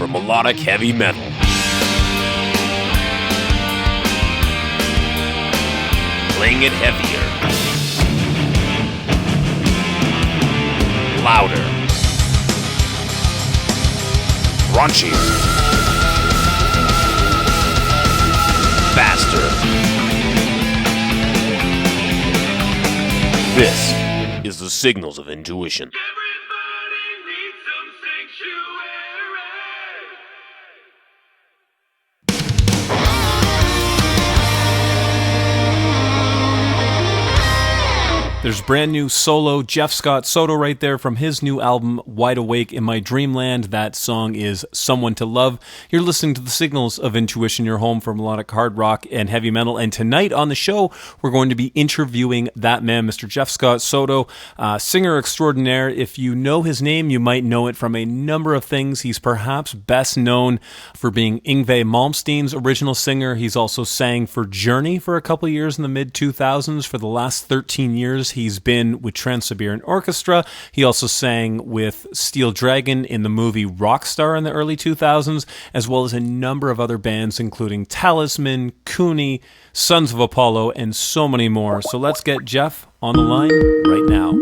for melodic heavy metal. Playing it heavier, louder, raunchier, faster. This is the Signals of Intuition. There's brand new solo Jeff Scott Soto right there from his new album, Wide Awake in My Dreamland. That song is Someone to Love. You're listening to the Signals of Intuition, your home for melodic hard rock and heavy metal. And tonight on the show, we're going to be interviewing that man, Mr. Jeff Scott Soto, singer extraordinaire. If you know his name, you might know it from a number of things. He's perhaps best known for being Yngwie Malmsteen's original singer. He's also sang for Journey for a couple years in the mid-2000s. For the last 13 years, he's been with Trans-Siberian Orchestra. He also sang with Steel Dragon in the movie Rockstar in the early 2000s, as well as a number of other bands, including Talisman, Kuni, Sons of Apollo, and so many more. So let's get Jeff on the line right now.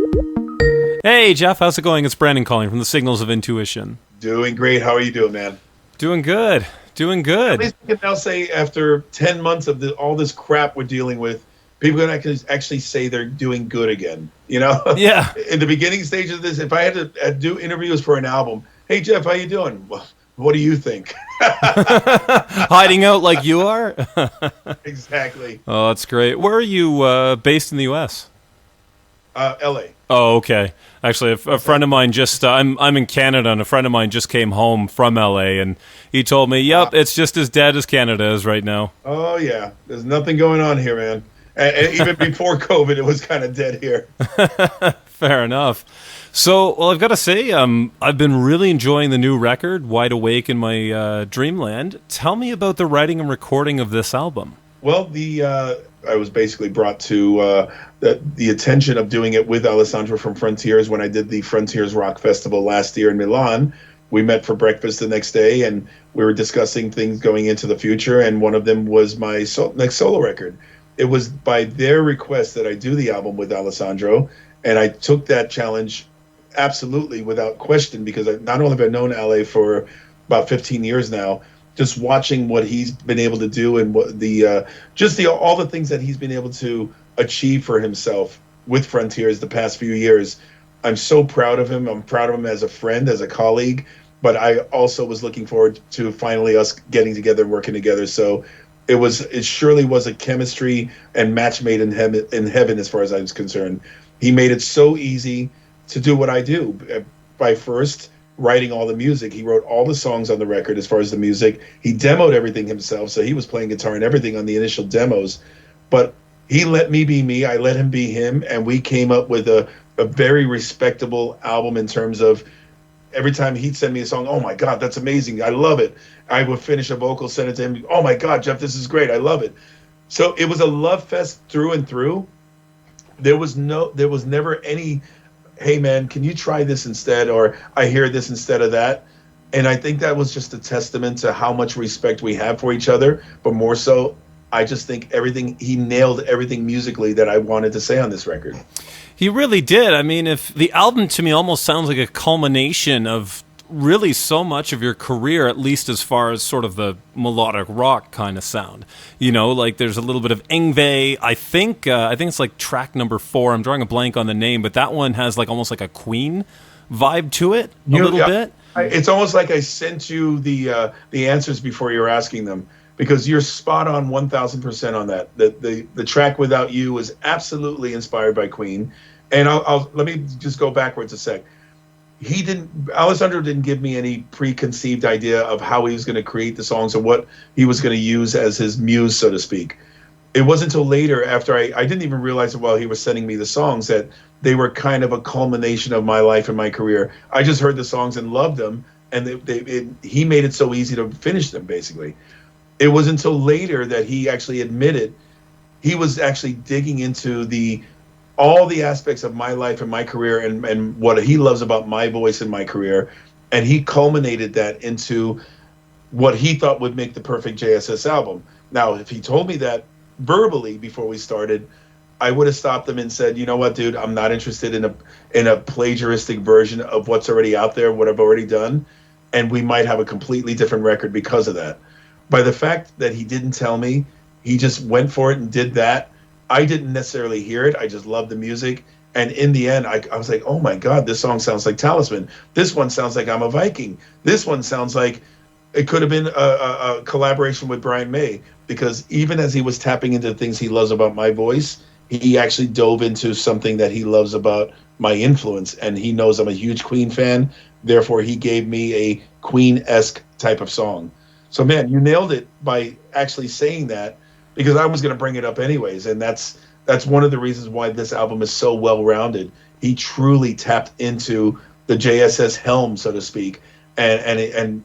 Hey, Jeff, how's it going? It's Brandon calling from the Signals of Intuition. Doing great. How are you doing, man? Doing good. Doing good. At least we can now say after 10 months of all this crap we're dealing with, people can actually say they're doing good again, you know? Yeah. In the beginning stage of this, if I had to do interviews for an album, hey, Jeff, how you doing? Well, what do you think? Hiding out like you are? Exactly. Oh, that's great. Where are you based in the U.S.? L.A. Oh, okay. Actually, a friend of mine I'm in Canada, and a friend of mine just came home from L.A., and he told me, yep, it's just as dead as Canada is right now. Oh, yeah. There's nothing going on here, man. And even before COVID, it was kind of dead here. Fair enough. So, well, I've got to say, I've been really enjoying the new record, Wide Awake in My Dreamland. Tell me about the writing and recording of this album. Well, I was basically brought to the attention of doing it with Alessandro from Frontiers when I did the Frontiers Rock Festival last year in Milan. We met for breakfast the next day, and we were discussing things going into the future, and one of them was my next solo record. It was by their request that I do the album with Alessandro, and I took that challenge absolutely without question, because not only have I known Ale for about 15 years now, just watching what he's been able to do and what all the things that he's been able to achieve for himself with Frontiers the past few years. I'm so proud of him. I'm proud of him as a friend, as a colleague, but I also was looking forward to finally us getting together and working together. So it surely was a chemistry and match made in heaven as far as I was concerned. He made it so easy to do what I do by first writing all the music. He wrote all the songs on the record as far as the music. He demoed everything himself, so he was playing guitar and everything on the initial demos. But he let me be me, I let him be him, and we came up with a very respectable album in terms of every time he'd send me a song, oh my God, that's amazing, I love it. I would finish a vocal, send it to him, oh my God, Jeff, this is great, I love it. So it was a love fest through and through. There was never any, hey man, can you try this instead? Or I hear this instead of that. And I think that was just a testament to how much respect we have for each other. But more so, I just think he nailed everything musically that I wanted to say on this record. He really did. I mean, if the album to me almost sounds like a culmination of really so much of your career, at least as far as sort of the melodic rock kind of sound. You know, like there's a little bit of Yngwie. I think it's like track number 4. I'm drawing a blank on the name, but that one has like almost like a Queen vibe to it a little bit. It's almost like I sent you the answers before you were asking them, because you're spot on 1,000% on that. The track Without You was absolutely inspired by Queen. And I'll let me just go backwards a sec. Alessandro didn't give me any preconceived idea of how he was going to create the songs or what he was going to use as his muse, so to speak. It wasn't until later, after I didn't even realize it while he was sending me the songs, that they were kind of a culmination of my life and my career. I just heard the songs and loved them, and he made it so easy to finish them, basically. It was until later that he actually admitted he was actually digging into all the aspects of my life and my career and what he loves about my voice and my career. And he culminated that into what he thought would make the perfect JSS album. Now, if he told me that verbally before we started, I would have stopped him and said, you know what, dude, I'm not interested in a plagiaristic version of what's already out there, what I've already done. And we might have a completely different record because of that. By the fact that he didn't tell me, he just went for it and did that. I didn't necessarily hear it. I just loved the music. And in the end, I was like, oh my God, this song sounds like Talisman. This one sounds like I'm a Viking. This one sounds like it could have been a collaboration with Brian May, because even as he was tapping into things he loves about my voice, he actually dove into something that he loves about my influence. And he knows I'm a huge Queen fan. Therefore, he gave me a Queen-esque type of song. So, man, you nailed it by actually saying that, because I was going to bring it up anyways. And that's one of the reasons why this album is so well-rounded. He truly tapped into the JSS helm, so to speak. And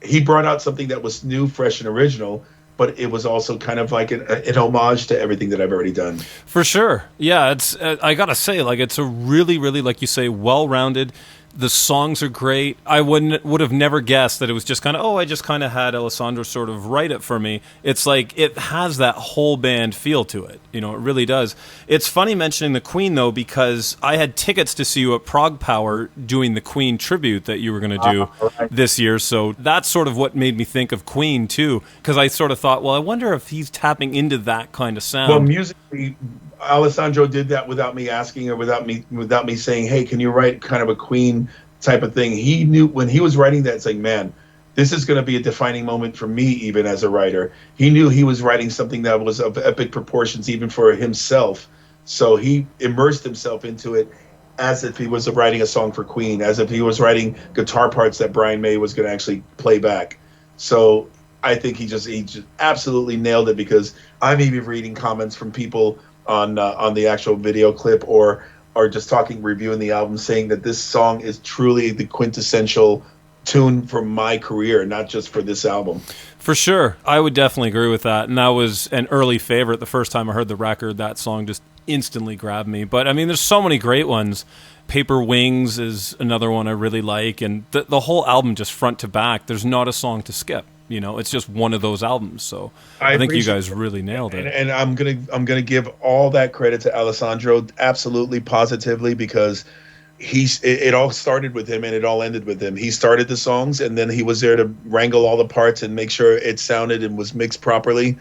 he brought out something that was new, fresh, and original, but it was also kind of like an homage to everything that I've already done. For sure. Yeah, it's I got to say, like, it's a really, really, like you say, well-rounded. The songs are great. I would have never guessed that it was just kind of, I just kind of had Alessandro sort of write it for me. It's like, it has that whole band feel to it. You know, it really does. It's funny mentioning the Queen, though, because I had tickets to see you at Prague Power doing the Queen tribute that you were going to do this year. So that's sort of what made me think of Queen, too, because I sort of thought, well, I wonder if he's tapping into that kind of sound. Well, musically, Alessandro did that without me asking, or without me saying, hey, can you write kind of a Queen type of thing. He knew when he was writing that, it's like, man, this is going to be a defining moment for me, even as a writer. He knew he was writing something that was of epic proportions, even for himself. So he immersed himself into it as if he was writing a song for Queen, as if he was writing guitar parts that Brian May was going to actually play back. So I think he just absolutely nailed it, because I'm even reading comments from people on the actual video clip, or just reviewing the album, saying that this song is truly the quintessential tune for my career, not just for this album. For sure. I would definitely agree with that. And that was an early favorite. The first time I heard the record, that song just instantly grabbed me. But I mean, there's so many great ones. Paper Wings is another one I really like. And the whole album, just front to back, there's not a song to skip. You know, it's just one of those albums. So I think you guys really nailed it. And I'm gonna give all that credit to Alessandro, absolutely, positively, because it all started with him and it all ended with him. He started the songs, and then he was there to wrangle all the parts and make sure it sounded and was mixed properly.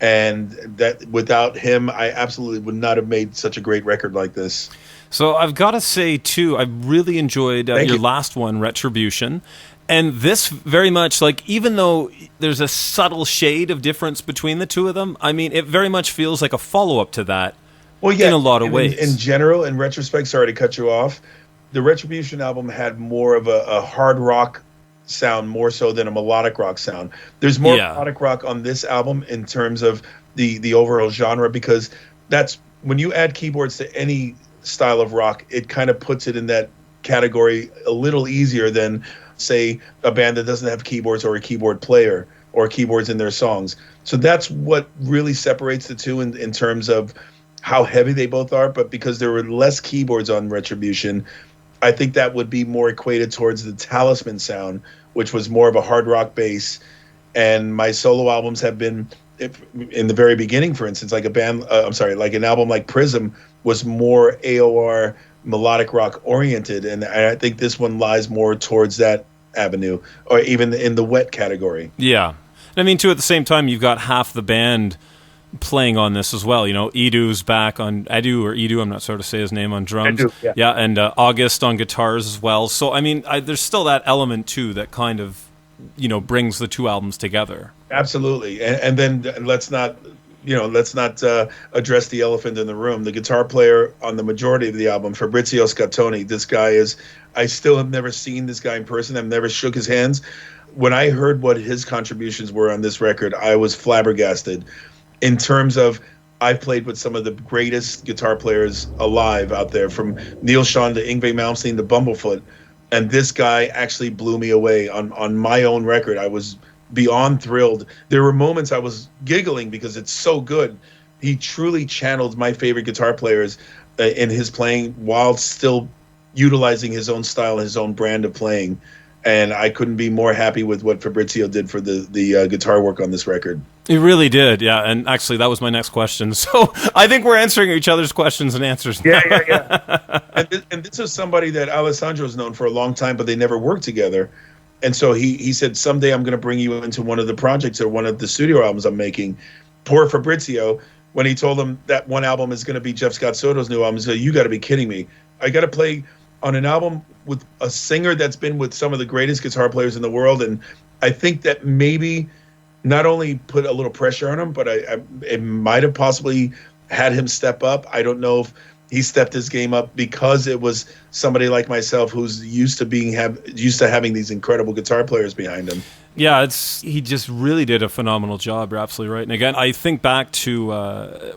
And that without him, I absolutely would not have made such a great record like this. So I've got to say, too, I really enjoyed your last one, Retribution. And this very much, like, even though there's a subtle shade of difference between the two of them, I mean, it very much feels like a follow-up to that, well, yeah, in a lot of ways. In general, in retrospect, sorry to cut you off, the Retribution album had more of a hard rock sound, more so than a melodic rock sound. There's more melodic rock on this album in terms of the overall genre, because that's when you add keyboards to any style of rock, it kind of puts it in that category a little easier than, say, a band that doesn't have keyboards or a keyboard player or keyboards in their songs. So that's what really separates the two in terms of how heavy they both are. But because there were less keyboards on Retribution, I think that would be more equated towards the Talisman sound, which was more of a hard rock bass. And my solo albums have been, in the very beginning, for instance, like like an album like Prism was more AOR melodic rock oriented, and I think this one lies more towards that avenue, or even in the W.E.T category. Yeah. I mean, too, at the same time, you've got half the band playing on this as well. You know, Edu's back on Edu, I'm not sure to say his name, on drums. Edu, yeah. And August on guitars as well. So, I mean, there's still that element, too, that kind of, you know, brings the two albums together. Absolutely. And then let's not address the elephant in the room. The guitar player on the majority of the album, Fabrizio Scattoni, this guy is, I still have never seen this guy in person. I've never shook his hands. When I heard what his contributions were on this record, I was flabbergasted. In terms of, I've played with some of the greatest guitar players alive out there, from Neil Schon to Yngwie Malmsteen to Bumblefoot. And this guy actually blew me away on my own record. I was beyond thrilled. There were moments I was giggling because it's so good. He truly channeled my favorite guitar players in his playing, while still utilizing his own style and his own brand of playing. and I couldn't be more happy with what Fabrizio did for the guitar work on this record. He really did, yeah. And actually, that was my next question. So I think we're answering each other's questions and answers. Yeah. And this is somebody that Alessandro's known for a long time, but they never worked together. And so he said, someday I'm going to bring you into one of the projects or one of the studio albums I'm making. Poor Fabrizio, when he told him that one album is going to be Jeff Scott Soto's new album, he said, you got to be kidding me. I got to play on an album with a singer that's been with some of the greatest guitar players in the world. And I think that maybe not only put a little pressure on him, but it might have possibly had him step up. I don't know if he stepped his game up because it was somebody like myself who's used to having these incredible guitar players behind him. Yeah, he just really did a phenomenal job. You're absolutely right. And again, I think back to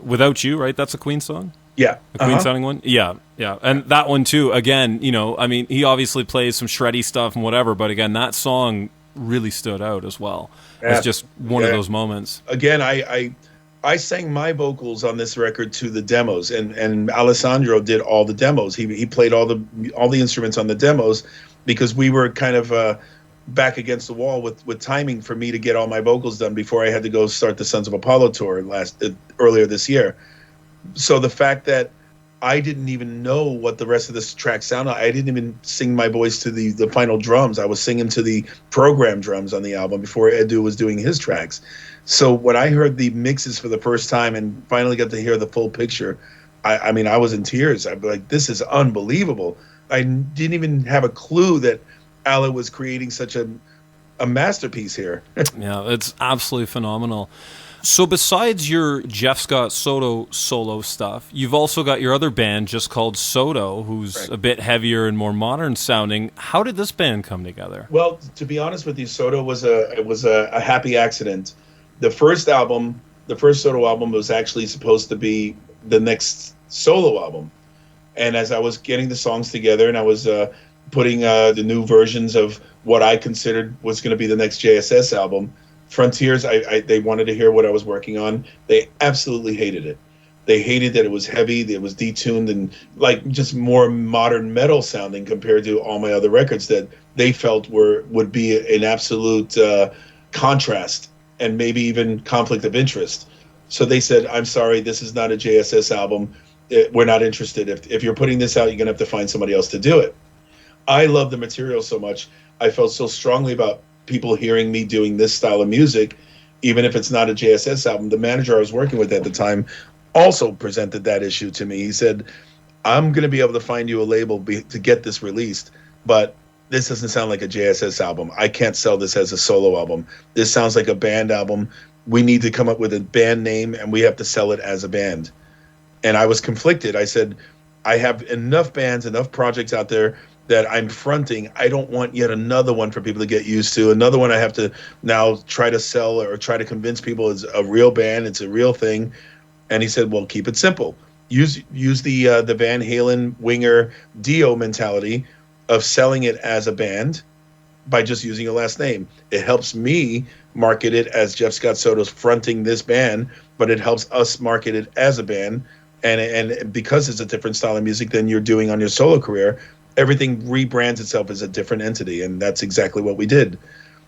Without You, right? That's a Queen song? Yeah. A Queen sounding one? Yeah. And that one too, again, I mean, he obviously plays some shreddy stuff and whatever, but again, that song really stood out as well. It's just one of those moments. Again, I sang my vocals on this record to the demos, and Alessandro did all the demos. He played all the instruments on the demos because we were kind of back against the wall with timing for me to get all my vocals done before I had to go start the Sons of Apollo tour earlier this year. So the fact that I didn't even know what the rest of this track sounded like. I didn't even sing my voice to the final drums. I was singing to the program drums on the album before Edu was doing his tracks. So when I heard the mixes for the first time and finally got to hear the full picture, I mean, I was in tears. I'd be like, this is unbelievable. I didn't even have a clue that Ale was creating such a masterpiece here. Yeah, it's absolutely phenomenal. So besides your Jeff Scott Soto solo stuff, you've also got your other band just called Soto, who's a bit heavier and more modern sounding. How did this band come together? Well, to be honest with you, Soto was a happy accident. The first Soto album was actually supposed to be the next solo album. And as I was getting the songs together and I was putting the new versions of what I considered was going to be the next JSS album, Frontiers, they wanted to hear what I was working on. They absolutely hated it. They hated that it was heavy, that it was detuned, and like just more modern metal sounding compared to all my other records that they felt would be an absolute contrast and maybe even conflict of interest. So they said, I'm sorry, this is not a JSS album. We're not interested. If you're putting this out, you're going to have to find somebody else to do it. I love the material so much. I felt so strongly about people hearing me doing this style of music, even if it's not a JSS album. The manager I was working with at the time also presented that issue to me. He said, I'm going to be able to find you a label to get this released, but this doesn't sound like a JSS album. I can't sell this as a solo album. This sounds like a band album. We need to come up with a band name, and we have to sell it as a band. And I was conflicted. I said, I have enough bands, enough projects out there that I'm fronting. I don't want yet another one for people to get used to. Another one I have to now try to sell or try to convince people is a real band. It's a real thing. And he said, well, keep it simple. Use the Van Halen Winger Dio mentality of selling it as a band by just using a last name. It helps me market it as Jeff Scott Soto's fronting this band, but it helps us market it as a band. And because it's a different style of music than you're doing on your solo career, everything rebrands itself as a different entity, and that's exactly what we did.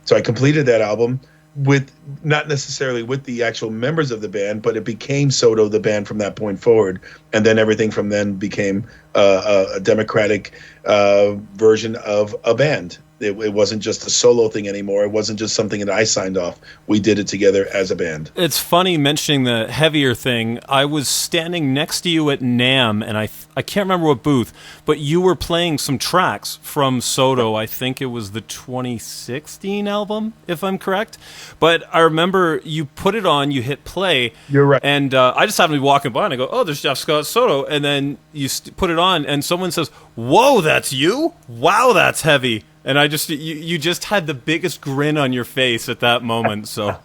So I completed that album with not necessarily with the actual members of the band, but it became Soto the band from that point forward, and then everything from then became a democratic version of a band. It wasn't just a solo thing anymore. It wasn't just something that I signed off. We did it together as a band. It's funny mentioning the heavier thing. I was standing next to you at NAMM, and I can't remember what booth, but you were playing some tracks from Soto. I think it was the 2016 album, if I'm correct. But I remember you put it on, you hit play. You're right. And I just happened to be walking by, and I go, oh, there's Jeff Scott Soto. And then you put it on, and someone says, whoa, that's you? Wow, that's heavy. And you just had the biggest grin on your face at that moment, so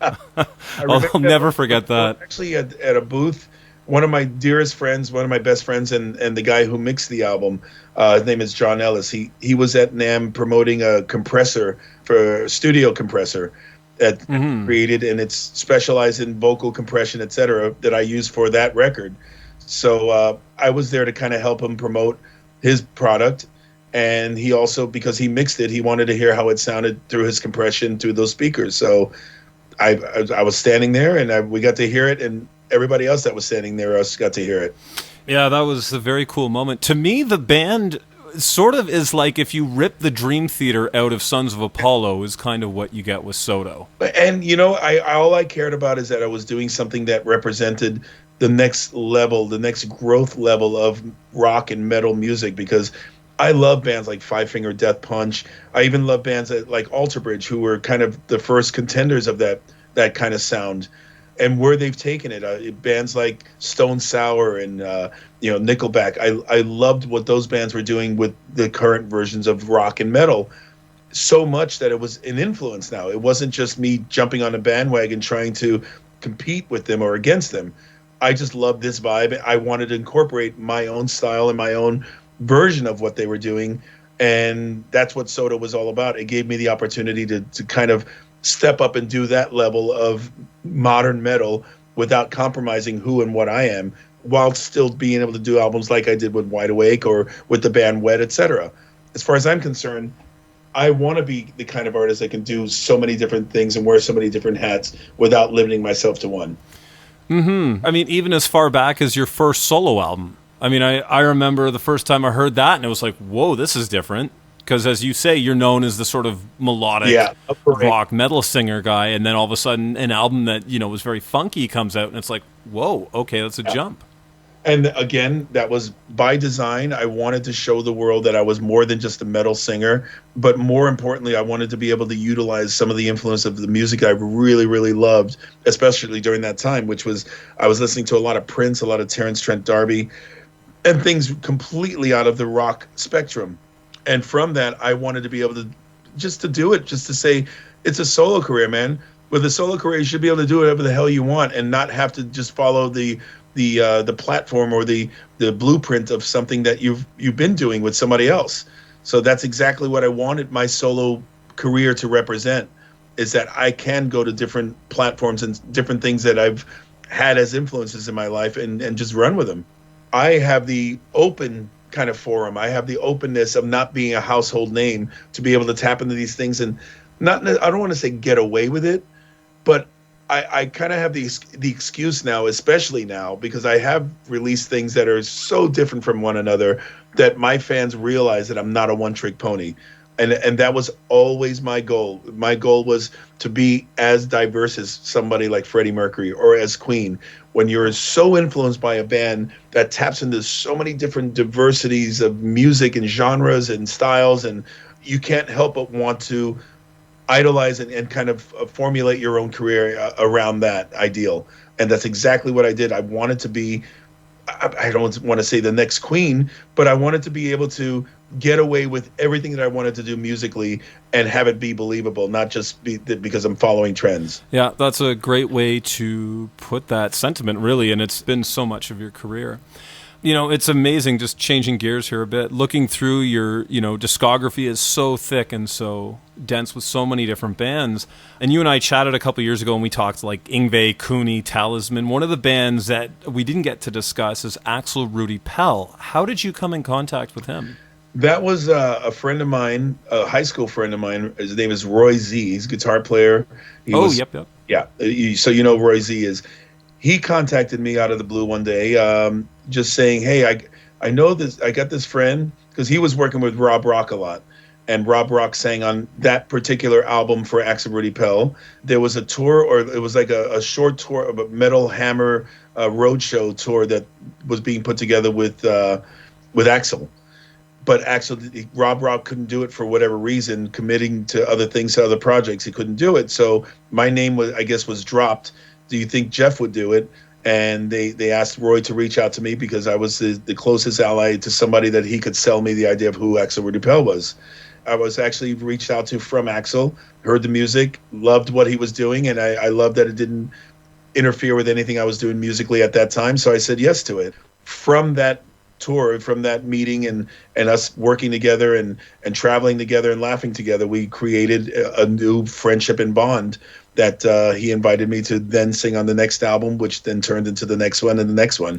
I'll never forget that. Actually, at a booth, one of my dearest friends, one of my best friends, and the guy who mixed the album, his name is John Ellis. He was at NAMM promoting a compressor for a studio compressor that created, and it's specialized in vocal compression, etc., that I use for that record. So I was there to kind of help him promote his product. And he also, because he mixed it, he wanted to hear how it sounded through his compression through those speakers. So I was standing there, and we got to hear it, and everybody else that was standing there else got to hear it. Yeah, that was a very cool moment. To me, the band sort of is like if you rip the Dream Theater out of Sons of Apollo is kind of what you get with Soto. And, all I cared about is that I was doing something that represented the next level, the next growth level of rock and metal music, because I love bands like Five Finger Death Punch. I even love bands like Alter Bridge, who were kind of the first contenders of that kind of sound. And where they've taken it, bands like Stone Sour and Nickelback. I loved what those bands were doing with the current versions of rock and metal, so much that it was an influence now. It wasn't just me jumping on a bandwagon trying to compete with them or against them. I just loved this vibe. I wanted to incorporate my own style and my own version of what they were doing, and that's what Soto was all about. It gave me the opportunity to kind of step up and do that level of modern metal without compromising who and what I am, while still being able to do albums like I did with Wide Awake or with the band W.E.T, etc. As far as I'm concerned, I want to be the kind of artist that can do so many different things and wear so many different hats without limiting myself to one. I mean, even as far back as your first solo album. I mean, I remember the first time I heard that, and it was like, whoa, this is different. Because as you say, you're known as the sort of melodic rock metal singer guy, and then all of a sudden an album that, was very funky comes out, and it's like, whoa, okay, that's a jump. And again, that was by design. I wanted to show the world that I was more than just a metal singer, but more importantly, I wanted to be able to utilize some of the influence of the music I really, really loved, especially during that time, which was, I was listening to a lot of Prince, a lot of Terence Trent D'Arby, and things completely out of the rock spectrum. And from that, I wanted to be able to just to say, it's a solo career, man. With a solo career, you should be able to do whatever the hell you want and not have to just follow the platform or the blueprint of something that you've been doing with somebody else. So that's exactly what I wanted my solo career to represent, is that I can go to different platforms and different things that I've had as influences in my life and just run with them. I have the open kind of forum. I have the openness of not being a household name to be able to tap into these things and I don't want to say get away with it, but I kind of have the excuse now, especially now, because I have released things that are so different from one another that my fans realize that I'm not a one-trick pony. And that was always my goal. My goal was to be as diverse as somebody like Freddie Mercury or as Queen. When you're so influenced by a band that taps into so many different diversities of music and genres and styles, and you can't help but want to idolize and kind of formulate your own career around that ideal. And that's exactly what I did. I wanted to be, I don't want to say the next Queen, but I wanted to be able to get away with everything that I wanted to do musically and have it be believable, not just because I'm following trends. Yeah, that's a great way to put that sentiment, really, and it's been so much of your career. It's amazing, just changing gears here a bit. Looking through your, discography is so thick and so dense with so many different bands. And you and I chatted a couple years ago and we talked like Yngwie, Kuni, Talisman. One of the bands that we didn't get to discuss is Axel Rudi Pell. How did you come in contact with him? That was a friend of mine, a high school friend of mine. His name is Roy Z. He's a guitar player. Yep. Yeah, so Roy Z is. He contacted me out of the blue one day, just saying, hey, I know this. I got this friend, because he was working with Rob Rock a lot. And Rob Rock sang on that particular album for Axel Rudi Pell. There was a tour, or it was like a short tour of a Metal Hammer roadshow tour that was being put together with Axel. But Rob Rock couldn't do it for whatever reason, committing to other things, to other projects. He couldn't do it. So my name was dropped. Do you think Jeff would do it? And they asked Roy to reach out to me because I was the closest ally to somebody that he could sell me the idea of who Axel Rudi Pell was. I was actually reached out to from Axel, heard the music, loved what he was doing, and I loved that it didn't interfere with anything I was doing musically at that time, so I said yes to it. From that tour, from that meeting and us working together and traveling together and laughing together, we created a new friendship and bond that he invited me to then sing on the next album, which then turned into the next one and the next one.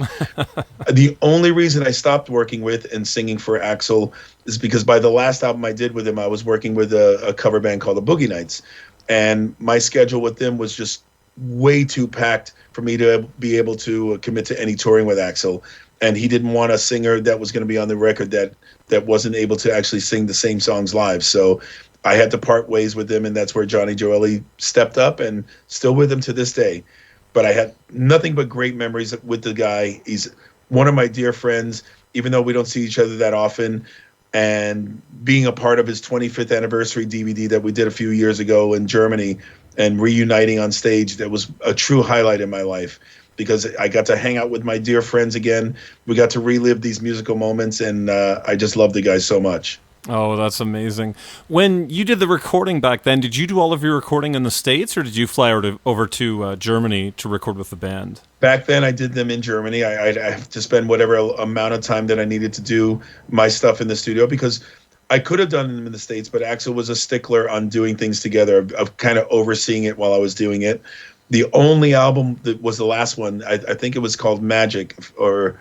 The only reason I stopped working with and singing for Axel is because by the last album I did with him, I was working with a cover band called the Boogie Nights. And my schedule with them was just way too packed for me to be able to commit to any touring with Axel. And he didn't want a singer that was going to be on the record that wasn't able to actually sing the same songs live. So I had to part ways with him, and that's where Johnny Joeli stepped up, and still with him to this day. But I had nothing but great memories with the guy. He's one of my dear friends, even though we don't see each other that often. And being a part of his 25th anniversary DVD that we did a few years ago in Germany and reuniting on stage, that was a true highlight in my life, because I got to hang out with my dear friends again. We got to relive these musical moments, and I just love the guy so much. Oh, that's amazing. When you did the recording back then, did you do all of your recording in the States, or did you fly over to Germany to record with the band? Back then, I did them in Germany. I have to spend whatever amount of time that I needed to do my stuff in the studio, because I could have done them in the States, but Axel was a stickler on doing things together, of kind of overseeing it while I was doing it. The only album that was the last one, I think it was called Magic, or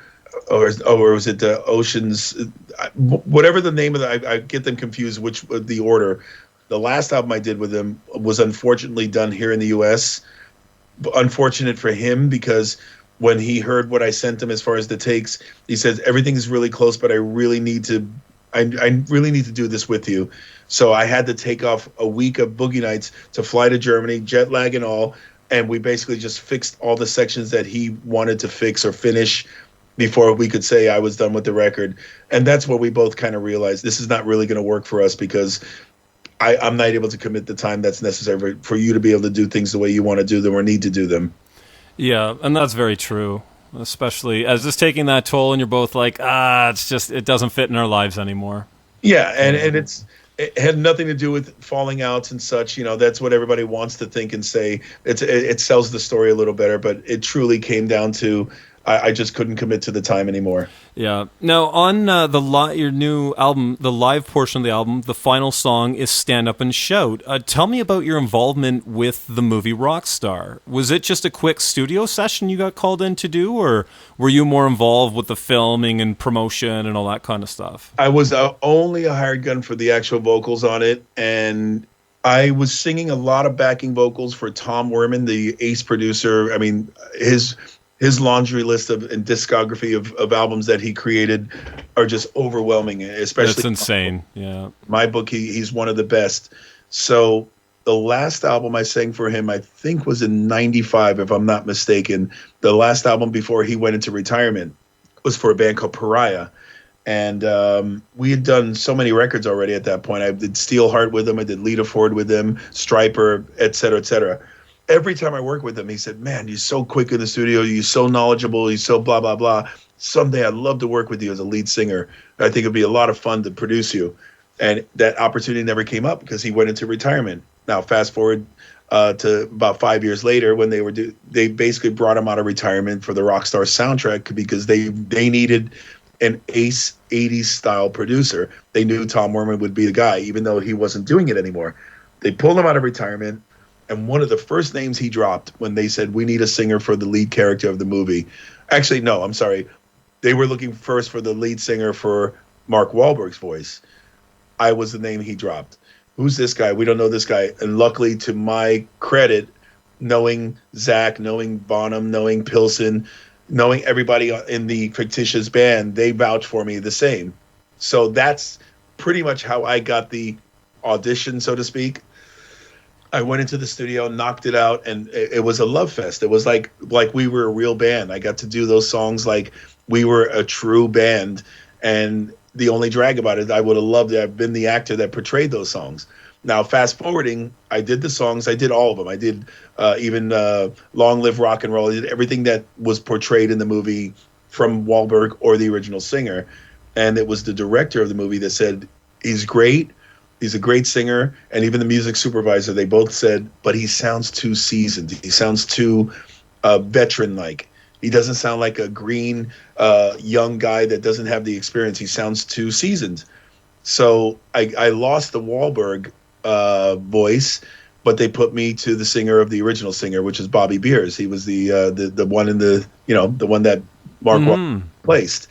was it the Oceans? Whatever the name of I get them confused, which the order. The last album I did with him was unfortunately done here in the U.S. Unfortunate for him, because when he heard what I sent him as far as the takes, he says everything's really close, but I really need to do this with you. So I had to take off a week of Boogie Nights to fly to Germany, jet lag and all, and we basically just fixed all the sections that he wanted to fix or finish before we could say I was done with the record. And that's what we both kind of realized. This is not really going to work for us, because I'm not able to commit the time that's necessary for you to be able to do things the way you want to do them or need to do them. Yeah, and that's very true, especially as it's taking that toll and you're both like, it doesn't fit in our lives anymore. Yeah, and it had nothing to do with falling outs and such. That's what everybody wants to think and say. It sells the story a little better, but it truly came down to I just couldn't commit to the time anymore. Yeah. Now, on your new album, the live portion of the album, the final song is Stand Up and Shout. Tell me about your involvement with the movie Rockstar. Was it just a quick studio session you got called in to do, or were you more involved with the filming and promotion and all that kind of stuff? I was only a hired gun for the actual vocals on it, and I was singing a lot of backing vocals for Tom Werman, the ace producer. I mean, his laundry list and discography of albums that he created are just overwhelming, especially. That's insane. Yeah. My book, he's one of the best. So the last album I sang for him, I think was in 95, if I'm not mistaken. The last album before he went into retirement was for a band called Pariah. And we had done so many records already at that point. I did Steelheart with him. I did Lita Ford with him, Striper, et cetera, et cetera. Every time I work with him, he said, man, you're so quick in the studio. You're so knowledgeable. You're so blah, blah, blah. Someday I'd love to work with you as a lead singer. I think it'd be a lot of fun to produce you. And that opportunity never came up because he went into retirement. Now, fast forward to about 5 years later, when they basically brought him out of retirement for the Rockstar soundtrack, because they needed an ace 80s style producer. They knew Tom Werman would be the guy, even though he wasn't doing it anymore. They pulled him out of retirement. And one of the first names he dropped when they said, we need a singer for the lead character of the movie. Actually, no, I'm sorry. They were looking first for the lead singer for Mark Wahlberg's voice. I was the name he dropped. Who's this guy? We don't know this guy. And luckily, to my credit, knowing Zach, knowing Bonham, knowing Pilsen, knowing everybody in the fictitious band, they vouched for me the same. So that's pretty much how I got the audition, so to speak. I went into the studio, knocked it out, and it was a love fest. It was like we were a real band. I got to do those songs like we were a true band. And the only drag about it, I would have loved to have been the actor that portrayed those songs. Now, fast forwarding, I did the songs. I did all of them. I did even Long Live Rock and Roll. I did everything that was portrayed in the movie from Wahlberg or the original singer. And it was the director of the movie that said, he's great. He's a great singer, and even the music supervisor, they both said, but he sounds too seasoned. He sounds too veteran-like. He doesn't sound like a green, young guy that doesn't have the experience. He sounds too seasoned. So I lost the Wahlberg voice, but they put me to the singer of the original singer, which is Bobby Beers. He was the one in the one that Mark Wahlberg placed.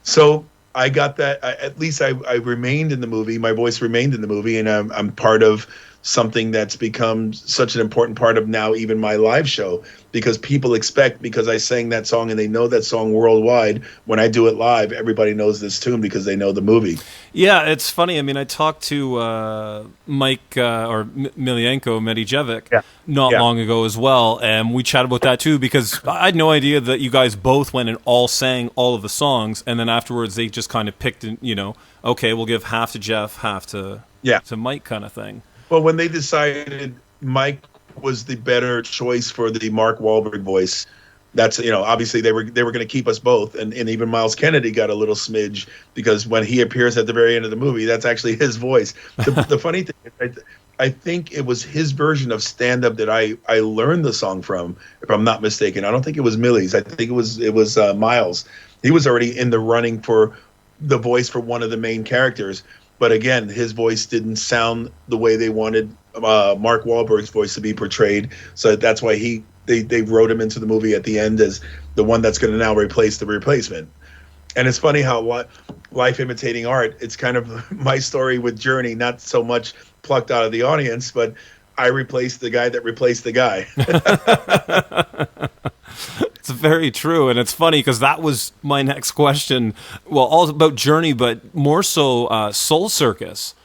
So I got that. At least I remained in the movie. My voice remained in the movie, and I'm part of something that's become such an important part of now even my live show, because people expect, because I sang that song and they know that song worldwide, when I do it live, everybody knows this tune because they know the movie. Yeah, it's funny. I mean, I talked to Mike or Milyanko Medijevic not long ago as well, and we chatted about that too, because I had no idea that you guys both went and all sang all of the songs, and then afterwards they just kind of picked, okay, we'll give half to Jeff, half to Mike kind of thing. Well, when they decided Mike was the better choice for the Mark Wahlberg voice, that's, obviously they were going to keep us both, and even Miles Kennedy got a little smidge, because when he appears at the very end of the movie, that's actually his voice. The funny thing is, I think it was his version of stand up that I learned the song from, if I'm not mistaken. I don't think it was Millie's. I think it was Miles. He was already in the running for the voice for one of the main characters. But again, his voice didn't sound the way they wanted Mark Wahlberg's voice to be portrayed. So that's why they wrote him into the movie at the end as the one that's going to now replace the replacement. And it's funny how life imitating art, it's kind of my story with Journey, not so much plucked out of the audience, but I replaced the guy that replaced the guy. It's very true, and it's funny because that was my next question. Well, all about Journey, but more so Soul Circus.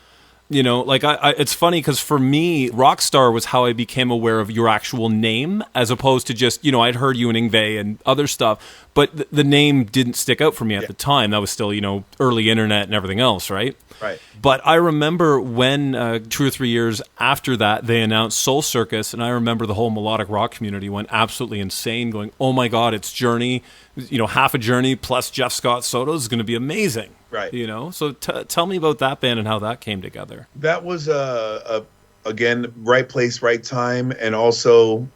It's funny because for me, Rockstar was how I became aware of your actual name, as opposed to just, I'd heard you in Yngwie and other stuff, but the name didn't stick out for me at the time. That was still, early internet and everything else, right? Right. But I remember when 2 or 3 years after that, they announced Soul Circus, and I remember the whole melodic rock community went absolutely insane, going, oh my God, it's Journey, half a Journey plus Jeff Scott Soto is going to be amazing. Right. So tell me about that band and how that came together. That was, again, right place, right time, and also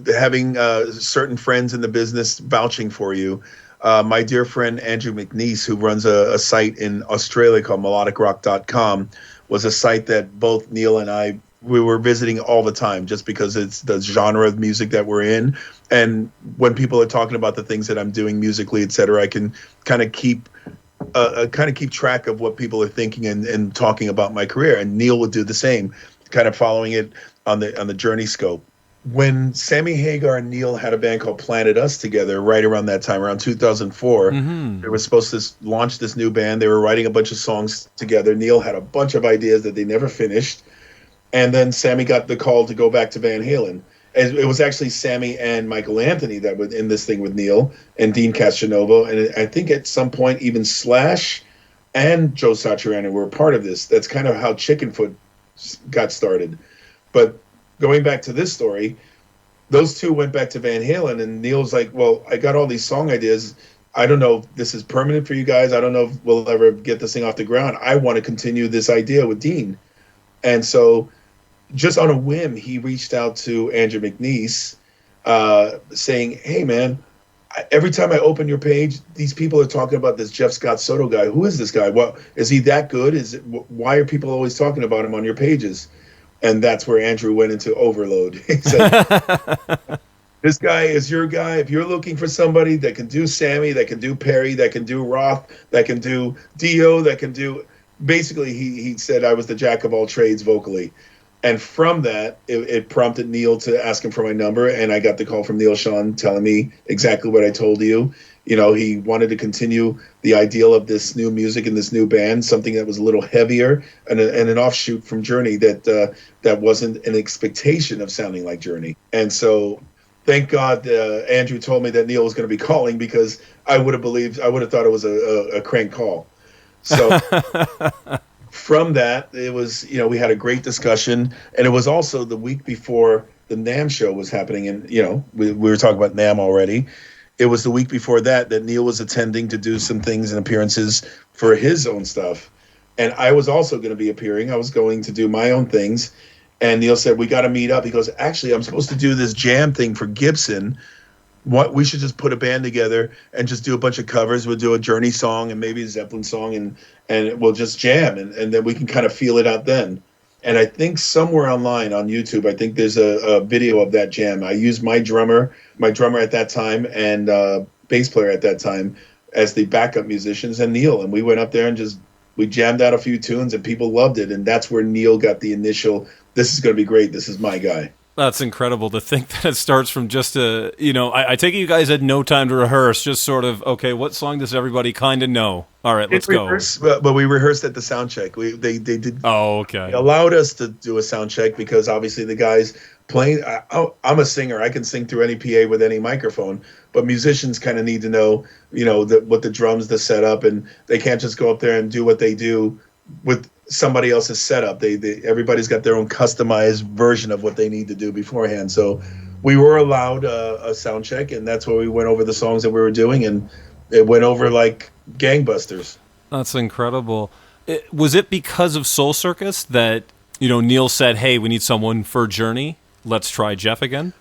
having certain friends in the business vouching for you. My dear friend Andrew McNeese, who runs a site in Australia called melodicrock.com, was a site that both Neil and we were visiting all the time, just because it's the genre of music that we're in. And when people are talking about the things that I'm doing musically, et cetera, I can kind of keep track of what people are thinking and talking about my career. And Neil would do the same, kind of following it on the Journey scope. When Sammy Hagar and Neil had a band called Planet Us together right around that time, around 2004, they were supposed to launch this new band. They were writing a bunch of songs together. Neil had a bunch of ideas that they never finished. And then Sammy got the call to go back to Van Halen. And it was actually Sammy and Michael Anthony that were in this thing with Neil, and Dean Castronovo. And I think at some point even Slash and Joe Satriani were a part of this. That's kind of how Chickenfoot got started. But going back to this story, those two went back to Van Halen, and Neil's like, well, I got all these song ideas. I don't know if this is permanent for you guys. I don't know if we'll ever get this thing off the ground. I want to continue this idea with Dean. And so just on a whim, he reached out to Andrew McNeese saying, hey, man, every time I open your page, these people are talking about this Jeff Scott Soto guy. Who is this guy? Well, is he that good? Why are people always talking about him on your pages? And that's where Andrew went into overload. He said, this guy is your guy. If you're looking for somebody that can do Sammy, that can do Perry, that can do Roth, that can do Dio, that can do... Basically, he said I was the jack of all trades vocally. And from that, it prompted Neil to ask him for my number, and I got the call from Neil Schon telling me exactly what I told you. He wanted to continue the ideal of this new music and this new band, something that was a little heavier and an offshoot from Journey that wasn't an expectation of sounding like Journey. And so, thank God, Andrew told me that Neil was going to be calling, because I would have thought it was a crank call. So from that, it was, we had a great discussion, and it was also the week before the NAMM show was happening, and we were talking about NAMM already. It was the week before that Neil was attending to do some things and appearances for his own stuff. And I was also going to be appearing. I was going to do my own things. And Neil said, we got to meet up. He goes, actually, I'm supposed to do this jam thing for Gibson. We should just put a band together and just do a bunch of covers. We'll do a Journey song and maybe a Zeppelin song, and we'll just jam. And then we can kind of feel it out then. And I think somewhere online on YouTube, I think there's a video of that jam. I used my drummer at that time, and bass player at that time as the backup musicians, and Neil. And we went up there and we jammed out a few tunes, and people loved it. And that's where Neil got the initial, this is going to be great. This is my guy. That's incredible to think that it starts from just I take it you guys had no time to rehearse, just sort of, okay, what song does everybody kind of know? All right, let's go. But we rehearsed at the sound check. They did. Oh, okay. They allowed us to do a sound check because obviously the guys playing, I'm a singer. I can sing through any PA with any microphone, but musicians kind of need to know, what the drums, the setup, and they can't just go up there and do what they do with somebody else's setup. Everybody's got their own customized version of what they need to do beforehand. So we were allowed a sound check, and that's where we went over the songs that we were doing, and it went over like gangbusters. That's incredible. Was it because of Soul Circus that Neil said, "Hey, we need someone for Journey. Let's try Jeff again"?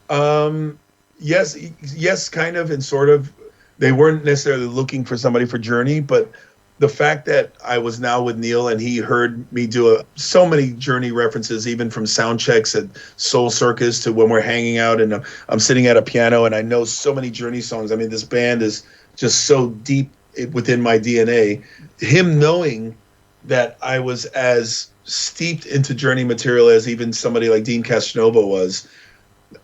Yes, kind of, and sort of. They weren't necessarily looking for somebody for Journey, but the fact that I was now with Neil and he heard me do so many Journey references, even from sound checks at Soul Circus to when we're hanging out and I'm sitting at a piano and I know so many Journey songs. I mean, this band is just so deep within my DNA. Him knowing that I was as steeped into Journey material as even somebody like Dean Castronovo was.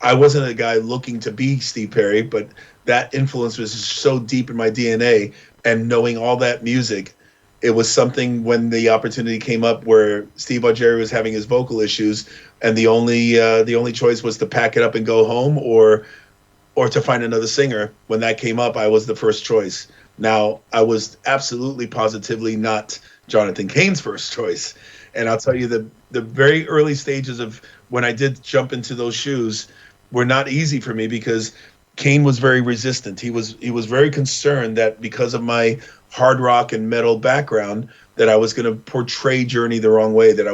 I wasn't a guy looking to be Steve Perry, but that influence was so deep in my DNA. And knowing all that music, it was something when the opportunity came up where Steve Augeri was having his vocal issues, and the only choice was to pack it up and go home, or to find another singer. When that came up, I was the first choice. Now, I was absolutely positively not Jonathan Cain's first choice, and I'll tell you the very early stages of when I did jump into those shoes were not easy for me because Cain was very resistant. He was very concerned that because of my hard rock and metal background, that I was going to portray Journey the wrong way. That I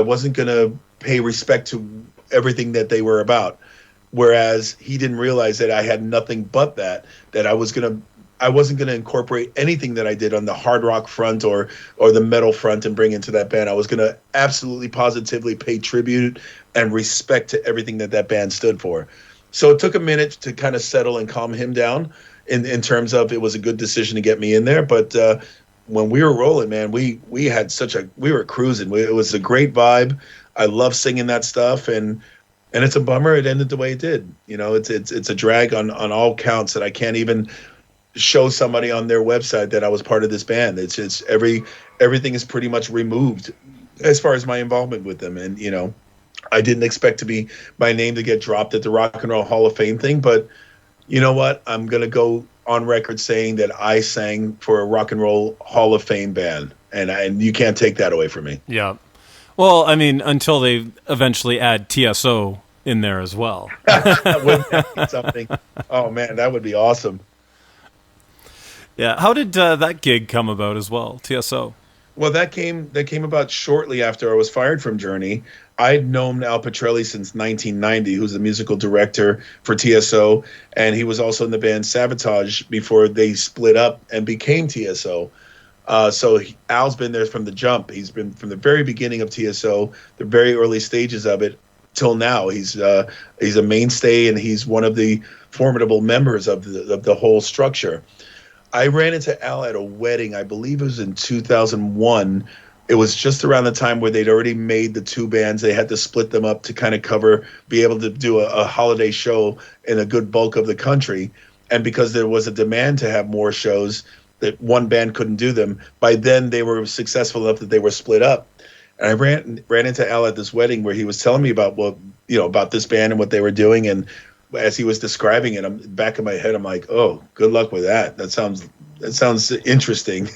wasn't going to pay respect to everything that they were about. Whereas he didn't realize that I had nothing but that I wasn't going to incorporate anything that I did on the hard rock front or the metal front and bring into that band. I was going to absolutely positively pay tribute and respect to everything that band stood for. So it took a minute to kind of settle and calm him down in terms of it was a good decision to get me in there. But when we were rolling, man, we were cruising. It was a great vibe. I love singing that stuff, and it's a bummer it ended the way it did. It's a drag on all counts that I can't even show somebody on their website that I was part of this band. It's everything is pretty much removed as far as my involvement with them, and I didn't expect my name to get dropped at the Rock and Roll Hall of Fame thing, but you know what? I'm going to go on record saying that I sang for a Rock and Roll Hall of Fame band, and you can't take that away from me. Yeah. Well, I mean, until they eventually add TSO in there as well. Wouldn't that be something? Oh, man, that would be awesome. Yeah. How did that gig come about as well, TSO? Well, that came about shortly after I was fired from Journey. I'd known Al Petrelli since 1990, who's the musical director for TSO, and he was also in the band Sabotage before they split up and became TSO. Al's been there from the jump. He's been from the very beginning of TSO, the very early stages of it, till now. He's a mainstay, and he's one of the formidable members of the whole structure. I ran into Al at a wedding, I believe it was in 2001. It was just around the time where they'd already made the two bands. They had to split them up to kind of be able to do a holiday show in a good bulk of the country. And because there was a demand to have more shows, that one band couldn't do them. By then, they were successful enough that they were split up. And I ran into Al at this wedding where he was telling me about this band and what they were doing. And as he was describing it, I'm back in my head, I'm like, oh, good luck with that. That sounds interesting.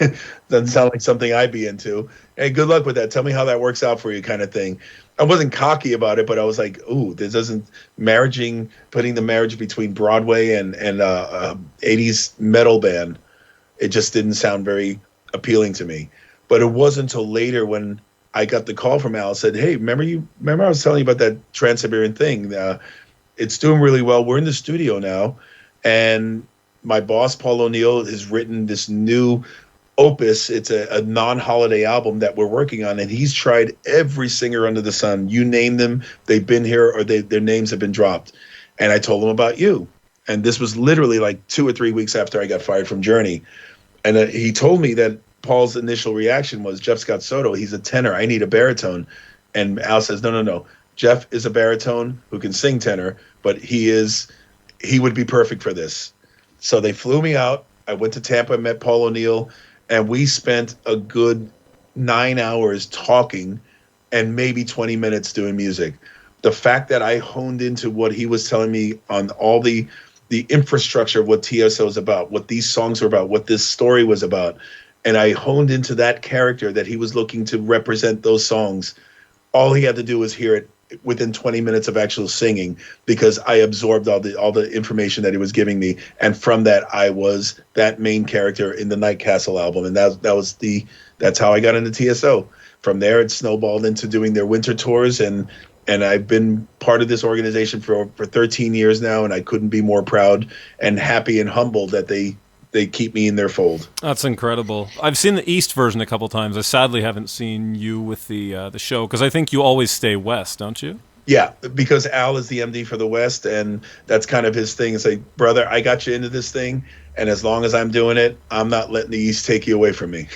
Doesn't sound like something I'd be into. Hey, good luck with that. Tell me how that works out for you, kind of thing. I wasn't cocky about it, but I was like, ooh, this doesn't putting the marriage between Broadway and 80s metal band. It just didn't sound very appealing to me. But it wasn't until later when I got the call from Al, said, hey, remember I was telling you about that Trans-Siberian thing? It's doing really well. We're in the studio now, and my boss, Paul O'Neill, has written this new opus. It's a non-holiday album that we're working on, and he's tried every singer under the sun. You name them, they've been here, or their names have been dropped. And I told him about you. And this was literally like 2 or 3 weeks after I got fired from Journey. And he told me that Paul's initial reaction was, Jeff Scott Soto, he's a tenor. I need a baritone. And Al says, no. Jeff is a baritone who can sing tenor, but he would be perfect for this. So they flew me out. I went to Tampa, met Paul O'Neill, and we spent a good 9 hours talking and maybe 20 minutes doing music. The fact that I honed into what he was telling me on all the infrastructure of what TSO is about, what these songs were about, what this story was about, and I honed into that character that he was looking to represent those songs. All he had to do was hear it within 20 minutes of actual singing, because I absorbed all the information that he was giving me, and from that I was that main character in the Night Castle album, and that's how I got into TSO. From there, it snowballed into doing their winter tours, and I've been part of this organization for 13 years now, and I couldn't be more proud and happy and humbled that they keep me in their fold. That's incredible. I've seen the East version a couple times. I sadly haven't seen you with the show, because I think you always stay West, don't you? Yeah, because Al is the MD for the West, and that's kind of his thing. It's like, brother, I got you into this thing, and as long as I'm doing it, I'm not letting the East take you away from me.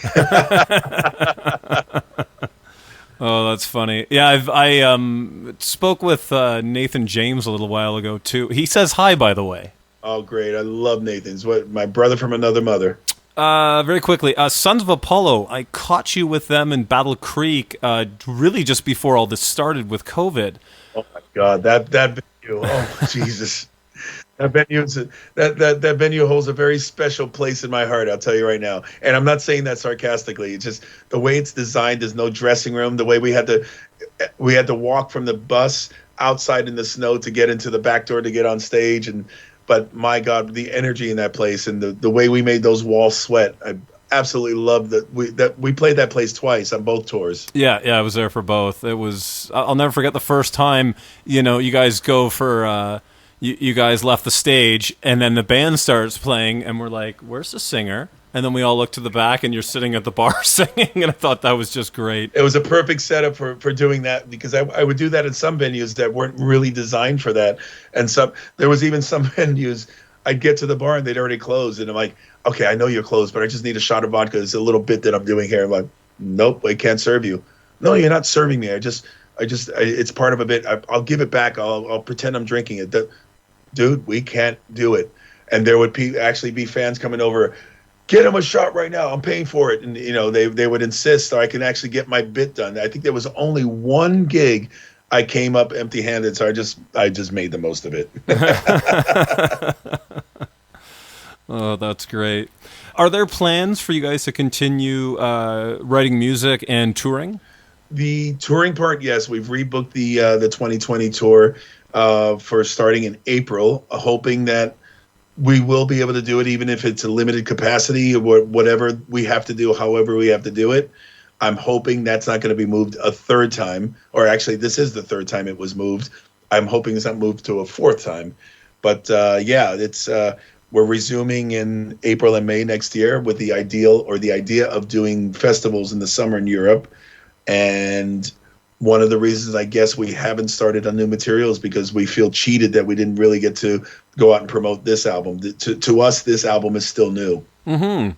Oh, that's funny. Yeah, I spoke with Nathan James a little while ago, too. He says hi, by the way. Oh, great. I love Nathan's. My brother from another mother. Very quickly, Sons of Apollo, I caught you with them in Battle Creek really just before all this started with COVID. Oh, my God. That venue. Oh, Jesus. That venue holds a very special place in my heart, I'll tell you right now. And I'm not saying that sarcastically. It's just the way it's designed. There's no dressing room. The way we had to walk from the bus outside in the snow to get into the back door to get on stage. But my God, the energy in that place and the way we made those walls sweat. I absolutely love that we played that place twice on both tours. Yeah, I was there for both. It was, I'll never forget the first time, you guys go for you guys left the stage, and then the band starts playing, and we're like, where's the singer? And then we all look to the back, and you're sitting at the bar singing, and I thought that was just great. It was a perfect setup for doing that, because I would do that in some venues that weren't really designed for that. And there was even some venues, I'd get to the bar, and they'd already closed, and I'm like, okay, I know you're closed, but I just need a shot of vodka. It's a little bit that I'm doing here. I'm like, nope, I can't serve you. No, you're not serving me. It's part of a bit. I'll give it back. I'll pretend I'm drinking it. Dude, we can't do it. And there would actually be fans coming over, get him a shot right now, I'm paying for it. And they would insist so I can actually get my bit done. I think there was only one gig I came up empty-handed, so I just made the most of it. Oh, that's great. Are there plans for you guys to continue writing music and touring? The touring part, yes. We've rebooked the 2020 tour for starting in April, hoping that we will be able to do it, even if it's a limited capacity or whatever we have to do, however we have to do it. I'm hoping that's not going to be moved a third time, or actually this is the third time it was moved. I'm hoping it's not moved to a fourth time. But we're resuming in April and May next year with the idea of doing festivals in the summer in Europe. And one of the reasons I guess we haven't started on new material is because we feel cheated that we didn't really get to go out and promote this album. To us, this album is still new. Mm-hmm.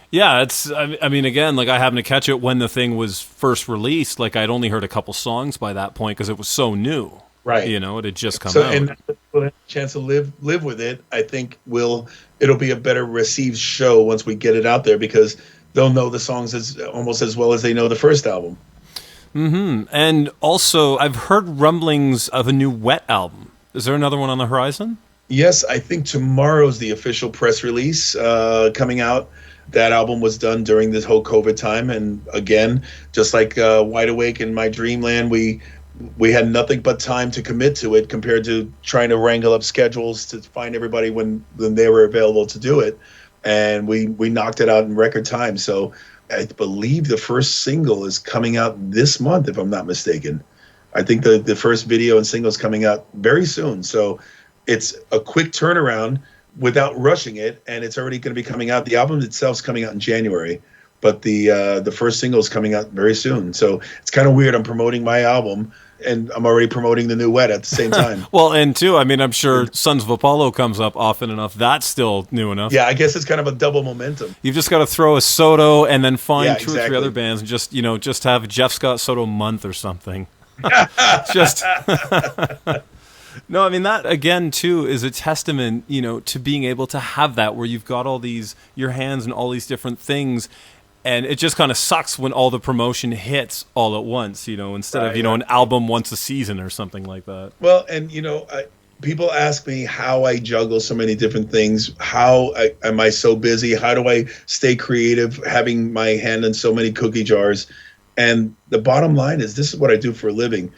Yeah, I mean, again, like I happened to catch it when the thing was first released. Like I'd only heard a couple songs by that point because it was so new. Right. It had just come out. And we'll have a chance to live with it. I think it'll be a better received show once we get it out there, because they'll know the songs almost as well as they know the first album. Mm-hmm. And also, I've heard rumblings of a new W.E.T. album. Is there another one on the horizon? Yes, I think tomorrow's the official press release coming out. That album was done during this whole COVID time. And again, just like Wide Awake and My Dreamland, we had nothing but time to commit to it compared to trying to wrangle up schedules to find everybody when they were available to do it. And we knocked it out in record time. So I believe the first single is coming out this month, if I'm not mistaken. I think the first video and single is coming out very soon. So it's a quick turnaround without rushing it, and it's already going to be coming out. The album itself is coming out in January. but the first single is coming out very soon. So it's kind of weird. I'm promoting my album, and I'm already promoting the new W.E.T at the same time. Well, and too, I mean, I'm sure Sons of Apollo comes up often enough. That's still new enough. Yeah, I guess it's kind of a double momentum. You've just got to throw a Soto and then find two or three exactly. other bands and just have Jeff Scott Soto month or something. Just no, I mean, that again too is a testament, to being able to have that where you've got all these your hands in all these different things. And it just kind of sucks when all the promotion hits all at once, instead of, an album once a season or something like that. Well, and, people ask me how I juggle so many different things. Am I so busy? How do I stay creative, having my hand in so many cookie jars? And the bottom line is, this is what I do for a living.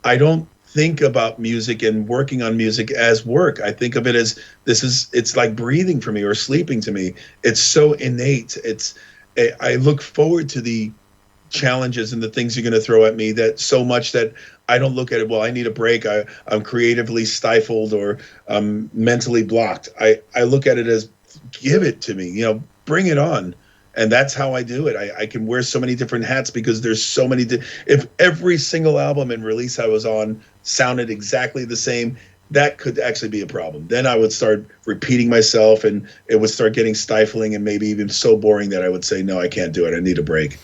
I don't think about music and working on music as work. I think of it as it's like breathing for me or sleeping to me. It's so innate. I look forward to the challenges and the things you're going to throw at me that so much that I don't look at it, well, I need a break. I'm creatively stifled or mentally blocked. I look at it as, give it to me, bring it on. And that's how I do it. I can wear so many different hats because there's so many. If every single album and release I was on sounded exactly the same, that could actually be a problem. Then I would start repeating myself, and it would start getting stifling and maybe even so boring that I would say, no, I can't do it. I need a break.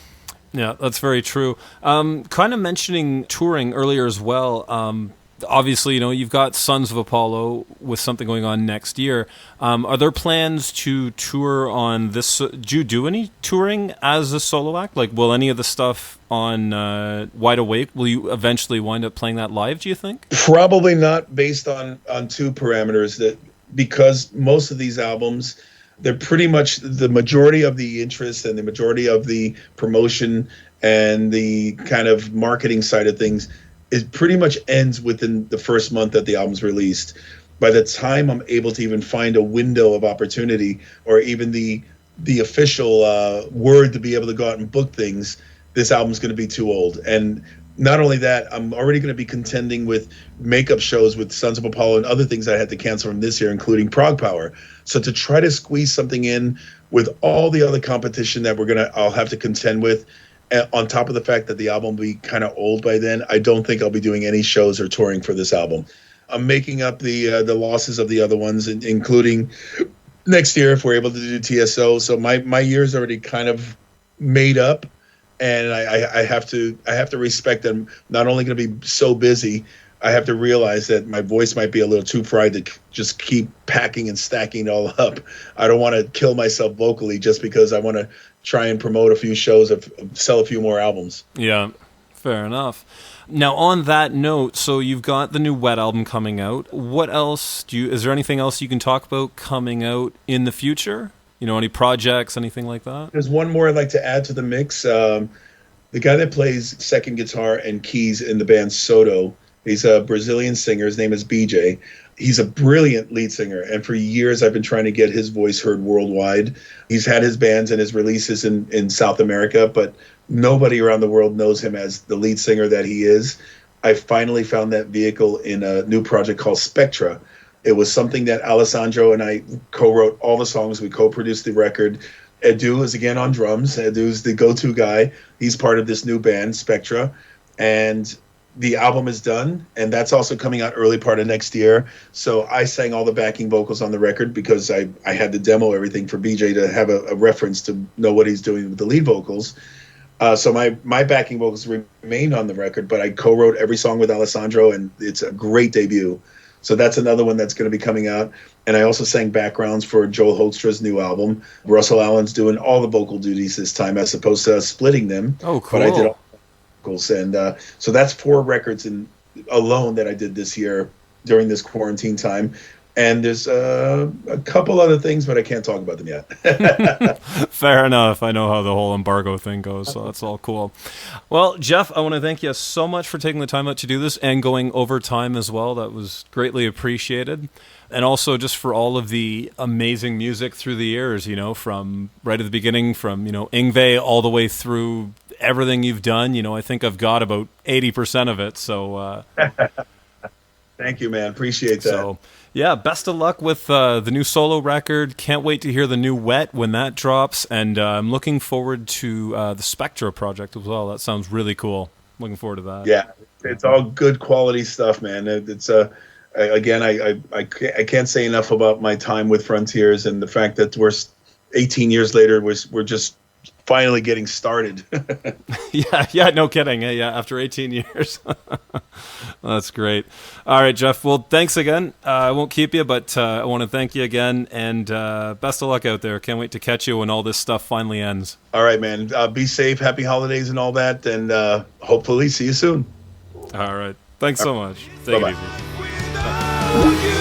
Yeah, that's very true. Kind of mentioning touring earlier as well. Obviously, you've got Sons of Apollo with something going on next year. Are there plans to tour on this? Do you do any touring as a solo act? Like, will any of the stuff on Wide Awake, will you eventually wind up playing that live, do you think? Probably not, based on two parameters. That because most of these albums, they're pretty much the majority of the interest and the majority of the promotion and the kind of marketing side of things, it pretty much ends within the first month that the album's released. By the time I'm able to even find a window of opportunity or even the official word to be able to go out and book things, this album's going to be too old. And not only that, I'm already going to be contending with makeup shows with Sons of Apollo and other things I had to cancel from this year, including Prague Power. So to try to squeeze something in with all the other competition that I'll have to contend with, on top of the fact that the album will be kind of old by then, I don't think I'll be doing any shows or touring for this album. I'm making up the losses of the other ones, including next year if we're able to do TSO. So my year's already kind of made up, and I have to respect that I'm not only going to be so busy, I have to realize that my voice might be a little too fried to just keep packing and stacking it all up. I don't want to kill myself vocally just because I want to try and promote a few shows, sell a few more albums. Yeah, fair enough. Now, on that note, so you've got the new W.E.T album coming out. What else is there anything else you can talk about coming out in the future? Any projects, anything like that? There's one more I'd like to add to the mix. The guy that plays second guitar and keys in the band Soto, he's a Brazilian singer. His name is BJ. He's a brilliant lead singer, and for years I've been trying to get his voice heard worldwide. He's had his bands and his releases in South America, but nobody around the world knows him as the lead singer that he is. I finally found that vehicle in a new project called Spectra. It was something that Alessandro and I co-wrote all the songs. We co-produced the record. Edu is again on drums. Edu's the go-to guy. He's part of this new band, Spectra, and the album is done, and that's also coming out early part of next year. So I sang all the backing vocals on the record because I had to demo everything for BJ to have a reference to know what he's doing with the lead vocals. So my backing vocals remain on the record, but I co-wrote every song with Alessandro, and it's a great debut. So that's another one that's going to be coming out. And I also sang backgrounds for Joel Hoekstra's new album. Russell Allen's doing all the vocal duties this time as opposed to splitting them. Oh, cool. But I did all vocals, and so that's 4 records alone that I did this year during this quarantine time. And there's a couple other things, but I can't talk about them yet. Fair enough. I know how the whole embargo thing goes, so that's all cool. Well, Jeff, I want to thank you so much for taking the time out to do this and going over time as well. That was greatly appreciated. And also just for all of the amazing music through the years, from right at the beginning, from, Yngwie all the way through everything you've done. I think I've got about 80% of it, so... Thank you, man. Appreciate that. So, yeah, best of luck with the new solo record. Can't wait to hear the new W.E.T. when that drops. And I'm looking forward to the Spectra project as well. That sounds really cool. Looking forward to that. Yeah, it's all good quality stuff, man. It's again, I can't say enough about my time with Frontiers and the fact that we're 18 years later, we're just finally getting started. Yeah, no kidding. Yeah, after 18 years. That's great. All right, Jeff. Well, thanks again. I won't keep you, but I want to thank you again, and best of luck out there. Can't wait to catch you when all this stuff finally ends. All right, man. Be safe. Happy holidays and all that, and hopefully see you soon. All right. Thanks so much. Bye-bye. Take it easy.